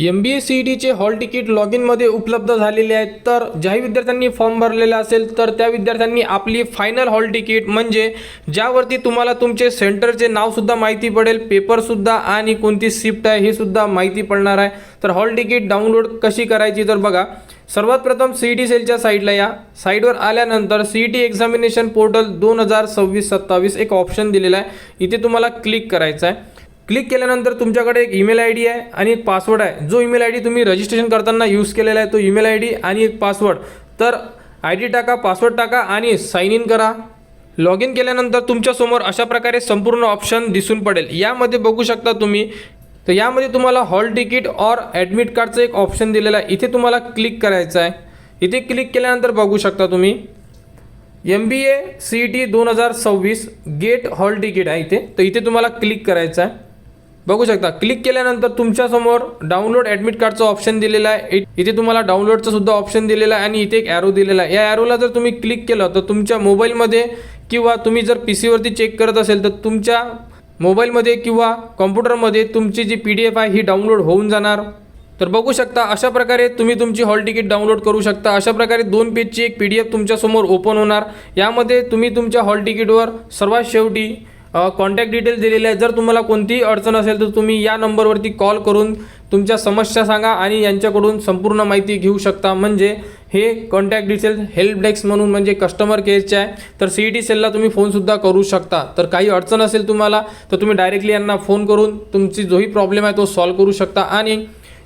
MBA CETचे hall ticket log इनमध्ये उपलब्ध झालेले आहेत। तर ज्याही विद्यार्थ्यांनी फॉर्म भरलेला असेल तर त्या विद्यार्थ्यांनी आपली फायनल हॉल तिकीट म्हणजे ज्यावरती तुम्हाला तुमचे सेंटरचे नावसुद्धा माहिती पडेल, पेपरसुद्धा आणि कोणती शिफ्ट आहे हे सुद्धा माहिती पडणार आहे। तर हॉल तिकीट डाउनलोड कशी करायची तर बघा, सर्वात प्रथम CET सेलच्या साईडला या। साईडवर आल्यानंतर CET एक्झामिनेशन पोर्टल 2026-27 एक ऑप्शन दिलेला आहे, इथे तुम्हाला क्लिक करायचं आहे। क्लिक केल्यानंतर तुमच्याकडे एक ईमेल ID आहे आणि एक पासवर्ड आहे। जो ईमेल ID तुम्ही रजिस्ट्रेशन करताना यूज केलेला आहे तो ईमेल ID आणि एक पासवर्ड, तर ID टाका, पासवर्ड टाका आणि साइन इन करा। लॉग इन केल्यानंतर तुमच्यासमोर अशा प्रकारे संपूर्ण ऑप्शन दिसून पडेल। यामध्ये बघू शकता तुम्ही, तर यामध्ये तुम्हाला हॉल तिकीट और ॲडमिट कार्डचं एक ऑप्शन दिलेलं आहे, इथे तुम्हाला क्लिक करायचं आहे। इथे क्लिक केल्यानंतर बघू शकता तुम्ही MBA CET 2026 get hall ticket आहे इथे, तर इथे तुम्हाला क्लिक करायचं आहे। बघू शकता क्लिक केल्यानंतर तुमच्यासमोर डाउनलोड ॲडमिट कार्डचं ऑप्शन दिलेलं आहे, इथे तुम्हाला डाउनलोडचं सुद्धा ऑप्शन दिलेलं आहे आणि इथे एक ॲरो दिलेला आहे। या ॲरोला जर तुम्ही क्लिक केलं तर तुमच्या मोबाईलमध्ये किंवा तुम्ही जर PC वरती चेक करत असेल तर तुमच्या मोबाईलमध्ये किंवा कॉम्प्युटरमध्ये तुमची जी PDF आहे ही डाउनलोड होऊन जाणार। तर बघू शकता अशा प्रकारे तुम्ही तुमची हॉल तिकीट डाउनलोड करू शकता। अशा प्रकारे 2 पेजची एक PDF तुमच्यासमोर ओपन होणार। यामध्ये तुम्ही तुमच्या हॉल तिकीटवर सर्वात शेवटी कॉन्टॅक्ट डिटेल्स दिलेले आहेत। जर तुम्हाला कोणतीही अडचण असेल तर तुम्ही या नंबरवरती कॉल करून तुमच्या समस्या सांगा आणि यांच्याकडून संपूर्ण माहिती घेऊ शकता। म्हणजे हे कॉन्टॅक्ट डिटेल्स हेल्प डेस्क म्हणून म्हणजे कस्टमर केअरचे आहे। तर CET सेलला तुम्ही फोनसुद्धा करू शकता। तर काही अडचण असेल तुम्हाला तर तुम्ही डायरेक्टली यांना फोन करून तुमची जोही प्रॉब्लेम आहे तो सॉल्व्ह करू शकता। आणि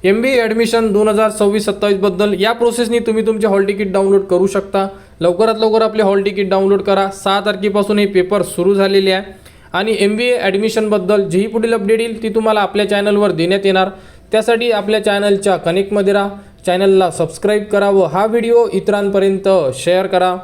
MBA ॲडमिशन 2026-27 बद्दल या प्रोसेसनी तुम्ही तुमचे हॉल तिकीट डाउनलोड करू शकता। लवकरात लवकर आपले हॉल तिकीट डाउनलोड करा। 6 तारखेपासून हे पेपर सुरू झालेले आहे आणि MBA ॲडमिशनबद्दल जी पुढील अपडेट येईल ती तुम्हाला आपल्या चॅनलवर देण्यात येणार। त्यासाठी आपल्या चॅनलच्या कनेक्टमध्ये राहा, चॅनलला सबस्क्राईब करा व हा व्हिडिओ इतरांपर्यंत शेअर करा।